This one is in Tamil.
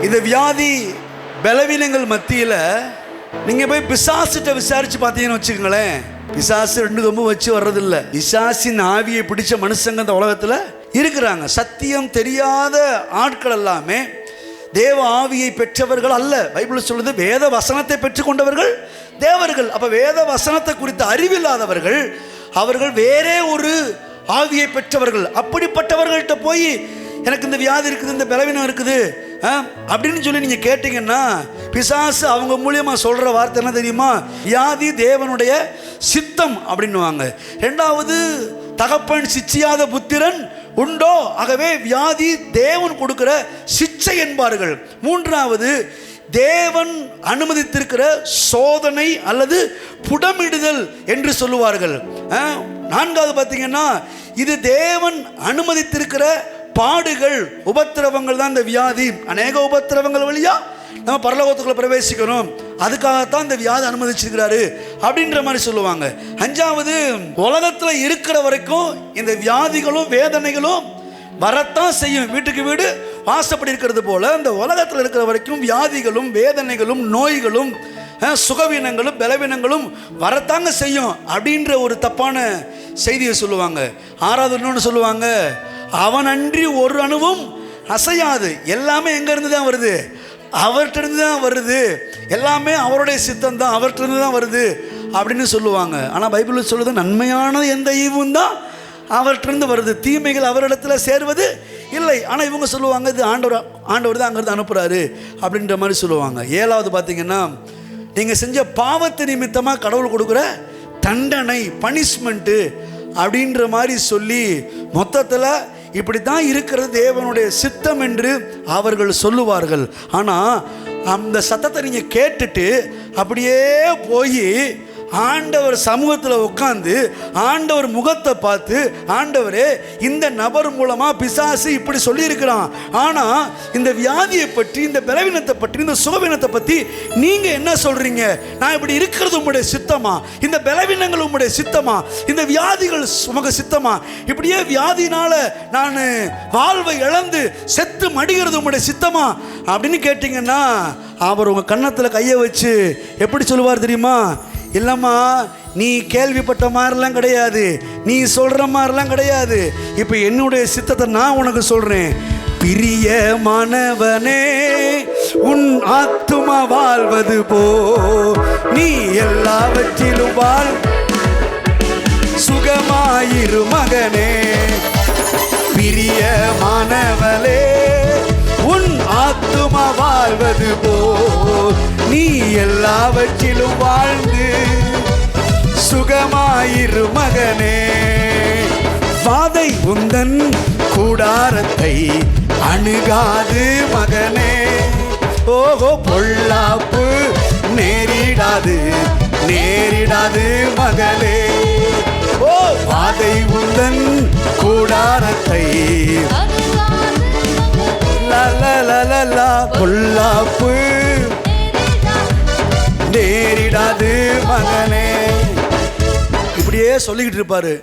இந்த வியாதி பலவீனங்கள் மத்தியில் நீங்கள் போய் பிசாசிட்ட விசாரித்து பார்த்தீங்கன்னு வச்சுக்கோங்களேன், பிசாசு 2 கொம்பு வச்சு வர்றதில்லை. பிசாசின் ஆவியை பிடிச்ச மனுஷங்க இந்த உலகத்தில் இருக்கிறாங்க. சத்தியம் தெரியாத ஆட்கள் எல்லாமே தேவ ஆவியை பெற்றவர்கள் அல்ல. பைபிள் சொல்லுது வேத வசனத்தை பெற்றுக்கொண்டவர்கள் தேவர்கள். அப்போ வேத வசனத்தை குறித்த அறிவில்லாதவர்கள், அவர்கள் வேறே ஒரு ஆவியை பெற்றவர்கள். அப்படிப்பட்டவர்கள்ட்ட போய் எனக்கு இந்த வியாதி இருக்குது, இந்த பலவீனம் இருக்குது அப்படின்னு சொல்லி நீங்கள் கேட்டிங்கன்னா, பிசாசு அவங்க மூலியமாக சொல்கிற வார்த்தை என்ன தெரியுமா? வியாதி தேவனுடைய சித்தம் அப்படின்னுவாங்க. 2வது, தகப்பன் சிச்சியாத புத்திரன் உண்டோ, ஆகவே வியாதி தேவன் கொடுக்கிற சிச்சை என்பார்கள். 3வது, தேவன் அனுமதித்திருக்கிற சோதனை அல்லது புடமிடுதல் என்று சொல்லுவார்கள். 4வது பார்த்தீங்கன்னா, இது தேவன் அனுமதித்திருக்கிற பாடுகள், உபத்திரவங்கள் தான் இந்த வியாதி. அநேக உபத்திரவங்கள் வழியா நம்ம பரலோகத்துக்குள்ள பிரவேசிக்கணும், அதுக்காகத்தான் இந்த வியாதி அனுமதிச்சிருக்கிறாரு அப்படின்ற மாதிரி சொல்லுவாங்க. 5வது, உலகத்தில் இருக்கிற வரைக்கும் இந்த வியாதிகளும் வேதனைகளும் வரத்தான் செய்யும். வீட்டுக்கு வீடு வாசப்படி இருக்கிறது போல இந்த உலகத்தில் இருக்கிற வரைக்கும் வியாதிகளும் வேதனைகளும் நோய்களும் சுகவீனங்களும் பலவீனங்களும் வரத்தாங்க செய்யும் அப்படின்ற ஒரு தப்பான செய்தியை சொல்லுவாங்க. 6வது இன்னொன்று சொல்லுவாங்க, அவன் அன்றி ஒரு அணுவும் அசையாது. எல்லாமே எங்கேருந்து தான் வருது? அவர்கிட்ட தான் வருது. எல்லாமே அவருடைய சித்தம் தான், அவர்கிட்ட தான் வருது அப்படின்னு சொல்லுவாங்க. ஆனால் பைபிள் சொல்லுது, நன்மையான எந்த ஈவும் தான் அவர்கிட்ட வருது, தீமைகள் அவரிடத்துல சேர்வது இல்லை. ஆனால் இவங்க சொல்லுவாங்க, இது ஆண்டவர் தான் அங்கிருந்து அனுப்புகிறாரு அப்படின்ற மாதிரி சொல்லுவாங்க. 7வது பார்த்தீங்கன்னா, நீங்கள் செஞ்ச பாவத்து நிமித்தமாக கடவுள் கொடுக்குற தண்டனை, பனிஷ்மெண்ட்டு அப்படின்ற மாதிரி சொல்லி மொத்தத்தில் இப்படி தான் இருக்கிறது தேவனுடைய சித்தம் என்று அவர்கள் சொல்லுவார்கள். ஆனால் அந்த சத்தத்தை நீங்கள் கேட்டுட்டு அப்படியே போய் ஆண்டவர் சமூகத்தில் உட்காந்து ஆண்டவர் முகத்தை பார்த்து, ஆண்டவரே இந்த நபர் மூலமாக பிசாசு இப்படி சொல்லியிருக்கிறான், ஆனால் இந்த வியாதியை பற்றி, இந்த பலவீனத்தை பற்றி, இந்த சுகவீனத்தை பற்றி நீங்கள் என்ன சொல்கிறீங்க? நான் இப்படி இருக்கிறது உங்களுடைய சித்தமா? இந்த பலவீனங்கள் உங்களுடைய சித்தமா? இந்த வியாதிகள் உமக்கு சித்தமா? இப்படியே வியாதினால் நான் வாழ்வை இழந்து செத்து மடிகிறது உங்களுடைய சித்தமா அப்படின்னு கேட்டிங்கன்னா, அவர் உங்கள் கன்னத்தில் கையை வச்சு எப்படி சொல்லுவார் தெரியுமா? இல்லைம்மா, நீ கேள்விப்பட்ட மாதிரிலாம் கிடையாது, நீ சொல்கிற மாதிரிலாம் கிடையாது, இப்போ என்னுடைய சித்தத்தை நான் உனக்கு சொல்கிறேன். பிரியமானவனே, உன் ஆத்துமா வாழ்வது போ, நீ எல்லாவற்றிலும் வாழ், சுகமாயிரு மகனே. பிரியமானவளே, உன் ஆத்துமா வாழ்வது போ, நீ எல்லாவற்றிலும் வாழ்ந்து சுகமாயிரு மகனே. வாதை உந்தன் கூடாரத்தை அணுகாது மகனே. ஓஹோ, பொல்லாப்பு நேரிடாது நேரிடாது மகனே. ஓ, வாதை உந்தன் கூடாரத்தை பொல்லாப்பு நேரிடாது மகனே. இப்படியே சொல்லிக்கிட்டு இருப்பாரு.